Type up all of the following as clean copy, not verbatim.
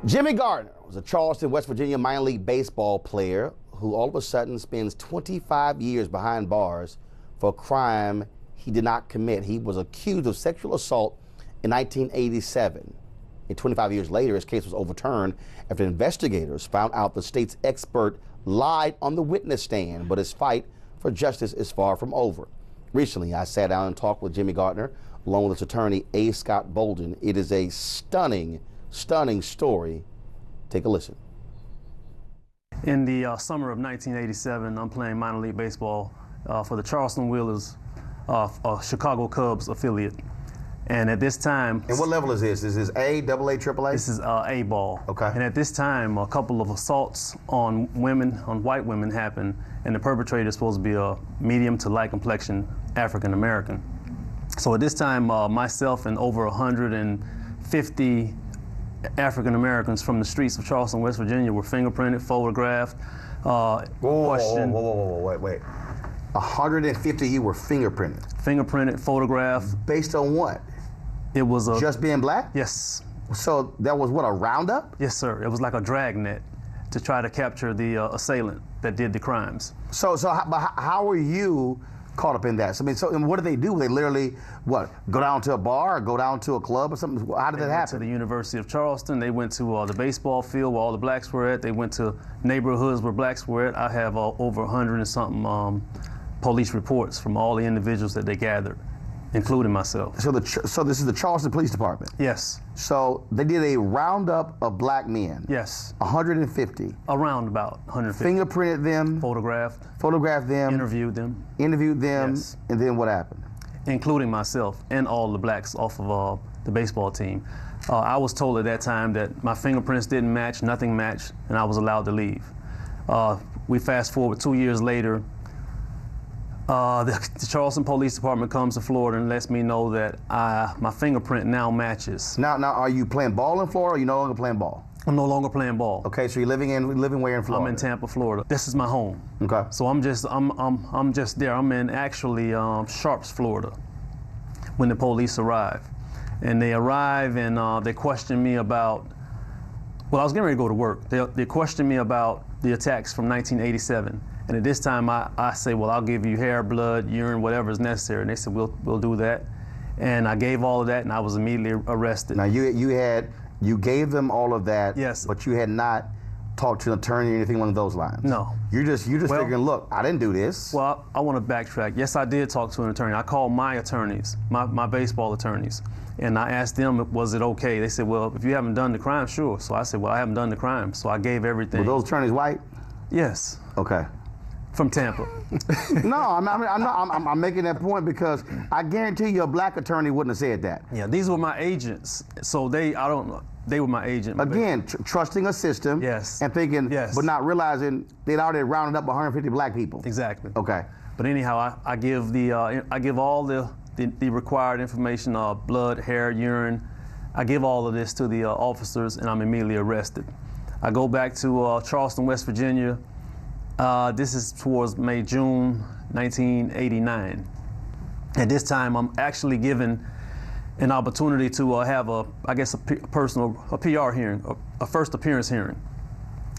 Jimmie Gardner was a Charleston, West Virginia minor league baseball player who all of a sudden spends 25 years behind bars for a crime he did not commit. He was accused of sexual assault in 1987. And 25 years later, his case was overturned after investigators found out the state's expert lied on the witness stand, but his fight for justice is far from over. Recently, I sat down and talked with Jimmie Gardner, along with his attorney, A. Scott Bolden. It is a stunning story. Take a listen. In the summer of 1987, I'm playing minor league baseball for the Charleston Wheelers, Chicago Cubs affiliate. And at this time... And what level is this? Is this A, AA, AAA? This is A ball. Okay. And at this time, a couple of assaults on women, on white women happened, and the perpetrator is supposed to be a medium to light complexion African American. So at this time, myself and over 150 African Americans from the streets of Charleston, West Virginia were fingerprinted, photographed, questioned. Wait. 150 of you were fingerprinted? Fingerprinted, photographed. Based on what? It was a... Just being black? Yes. So that was what, a roundup? Yes, sir. It was like a dragnet to try to capture the assailant that did the crimes. So how were you caught up in that? And what did they do? They literally, what, go down to a bar or go down to a club or something? How did that happen? They went to the University of Charleston. They went to the baseball field where all the blacks were at. They went to neighborhoods where blacks were at. I have over 100 and something police reports from all the individuals that they gathered, including myself. So this is the Charleston Police Department? Yes. So they did a roundup of black men? Yes. 150? Around about 150. Fingerprinted them? Photographed them? Interviewed them? Yes. And then what happened? Including myself and all the blacks off of the baseball team. I was told at that time that my fingerprints didn't match, nothing matched, and I was allowed to leave. We fast forward 2 years later. The Charleston Police Department comes to Florida and lets me know that my fingerprint now matches. Now, are you playing ball in Florida, or are you no longer playing ball? I'm no longer playing ball. Okay, so you're living where in Florida? I'm in Tampa, Florida. This is my home. Okay. So I'm just there. I'm in actually Sharps, Florida, when the police arrive. And they arrive and they question me about, well, I was getting ready to go to work. They questioned me about the attacks from 1987. And at this time, I say, well, I'll give you hair, blood, urine, whatever is necessary. And they said, we'll do that. And I gave all of that, and I was immediately arrested. Now, you gave them all of that, yes, but you had not talked to an attorney or anything along those lines? No. You're just figuring, look, I didn't do this. Well, I want to backtrack. Yes, I did talk to an attorney. I called my attorneys, my baseball attorneys, and I asked them, was it okay? They said, well, if you haven't done the crime, sure. So I said, well, I haven't done the crime. So I gave everything. Were those attorneys white? Yes. Okay. From Tampa. No, I'm making that point because I guarantee you a black attorney wouldn't have said that. Yeah, these were my agents. So they were my agent. Again, trusting a system. Yes. And thinking, yes, but not realizing they'd already rounded up 150 black people. Exactly. Okay. But anyhow, I give all the required information, blood, hair, urine. I give all of this to the officers, and I'm immediately arrested. I go back to Charleston, West Virginia. This is towards June 1989. At this time, I'm actually given an opportunity to have a PR hearing, a first appearance hearing.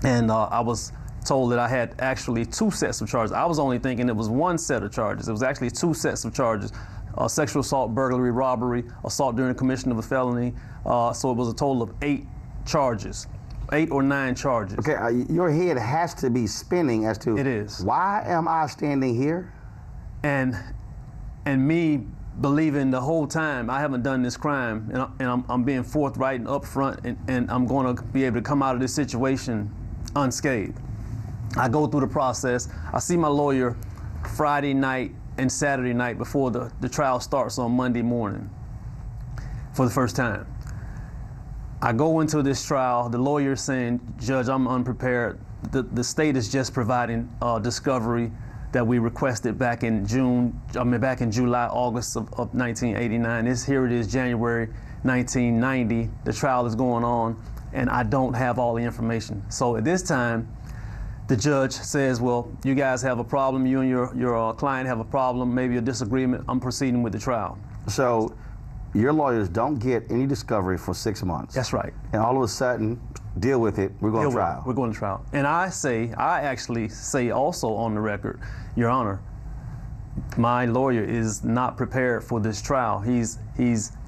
And I was told that I had actually 2 sets of charges. I was only thinking it was 1 set of charges. It was actually 2 sets of charges. Sexual assault, burglary, robbery, assault during the commission of a felony. So it was a total of 8 charges. 8 or 9 charges. Okay, your head has to be spinning as to, it is, why am I standing here? And me believing the whole time I haven't done this crime, and I'm being forthright and upfront, and I'm going to be able to come out of this situation unscathed. I go through the process. I see my lawyer Friday night and Saturday night before the trial starts on Monday morning for the first time. I go into this trial, the lawyer saying, Judge, I'm unprepared. The state is just providing discovery that we requested back in July, August of 1989. Here it is, January 1990. The trial is going on, and I don't have all the information. So at this time, the judge says, well, you guys have a problem, you and your client have a problem, maybe a disagreement, I'm proceeding with the trial. So your lawyers don't get any discovery for 6 months. That's right. And all of a sudden, deal with it, we're going to trial. We're going to trial. And I actually say also on the record, Your Honor, my lawyer is not prepared for this trial. He's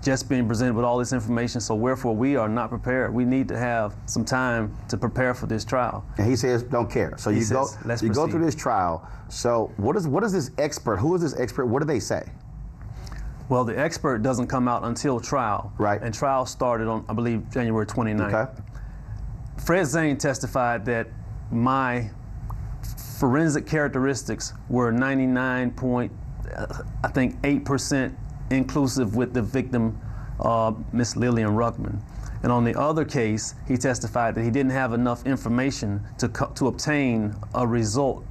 just being presented with all this information, so wherefore we are not prepared. We need to have some time to prepare for this trial. And he says, don't care. So you go through this trial. So what is this expert? Who is this expert? What do they say? Well, the expert doesn't come out until trial. Right. And trial started on, I believe, January 29th. Okay. Fred Zane testified that my forensic characteristics were 99.8% inclusive with the victim, Miss Lillian Ruckman. And on the other case, he testified that he didn't have enough information to obtain a result,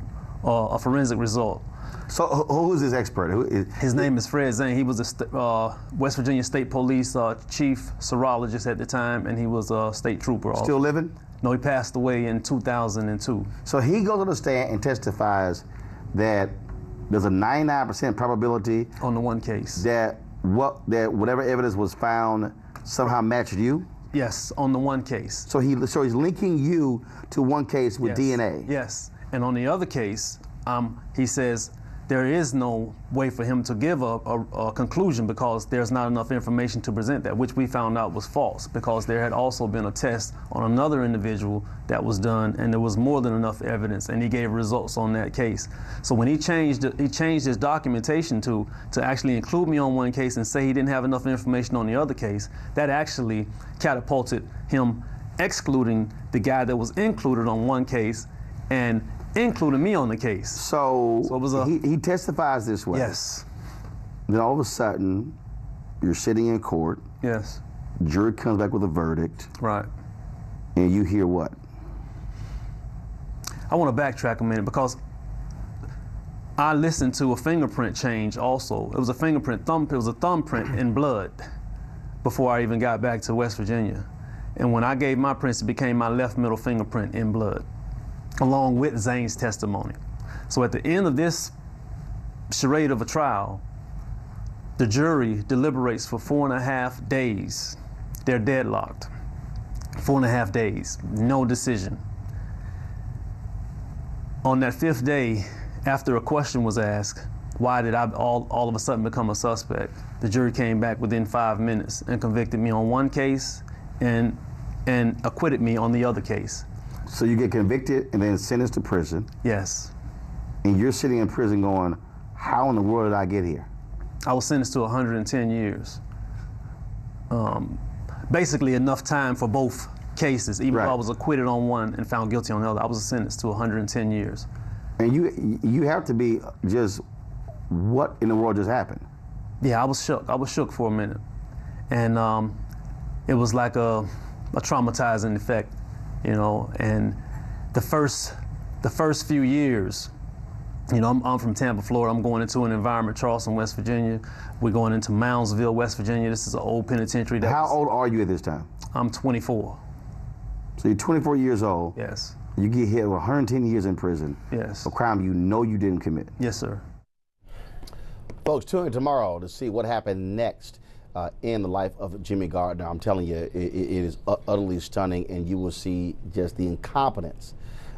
a forensic result. So who is this expert? His name is Fred Zane. He was a West Virginia State Police chief serologist at the time, and he was a state trooper also. Still living? No, he passed away in 2002. So he goes on the stand and testifies that there's a 99% probability on the one case that whatever evidence was found somehow matched you? Yes, on the one case. So he's linking you to one case with DNA? Yes, and on the other case, he says there is no way for him to give a conclusion because there's not enough information to present that, which we found out was false because there had also been a test on another individual that was done and there was more than enough evidence and he gave results on that case. So when he changed his documentation to actually include me on one case and say he didn't have enough information on the other case, that actually catapulted him excluding the guy that was included on one case and including me on the case. So it was he testifies this way. Yes. Then all of a sudden, you're sitting in court. Yes. Jury comes back with a verdict. Right. And you hear what? I want to backtrack a minute because I listened to a fingerprint change also. It was a thumbprint in blood before I even got back to West Virginia. And when I gave my prints, it became my left middle fingerprint in blood, along with Zane's testimony. So at the end of this charade of a trial, the jury deliberates for 4.5 days. They're deadlocked. 4.5 days, no decision. On that 5th day, after a question was asked, why did I all of a sudden become a suspect? The jury came back within 5 minutes and convicted me on one case and acquitted me on the other case. So you get convicted and then sentenced to prison. Yes. And you're sitting in prison going, how in the world did I get here? I was sentenced to 110 years. Basically enough time for both cases. Even though I was acquitted on one and found guilty on the other, I was sentenced to 110 years. And you have to be just, what in the world just happened? Yeah, I was shook. I was shook for a minute. And it was like a traumatizing effect. You know, and the first few years, you know, I'm from Tampa, Florida. I'm going into an environment, Charleston, West Virginia. We're going into Moundsville, West Virginia. This is an old penitentiary. How old are you at this time? I'm 24. So you're 24 years old. Yes. You get hit with 110 years in prison. Yes. For a crime you know you didn't commit. Yes, sir. Folks, tune in tomorrow to see what happened next in the life of Jimmie Gardner. I'm telling you, it is utterly stunning, and you will see just the incompetence.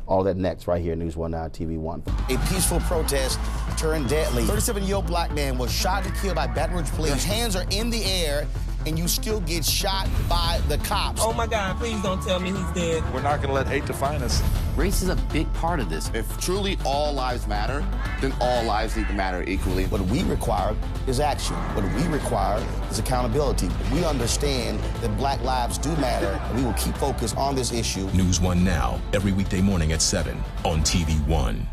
All that next right here, NewsOne Now, TV 1. A peaceful protest turned deadly. 37-year-old black man was shot and killed by Baton Rouge police. His hands are in the air, and you still get shot by the cops. Oh my God, please don't tell me he's dead. We're not gonna let hate define us. Race is a big part of this. If truly all lives matter, then all lives need to matter equally. What we require is action. What we require is accountability. We understand that black lives do matter, and we will keep focused on this issue. NewsOne Now, every weekday morning at 7 on TV 1.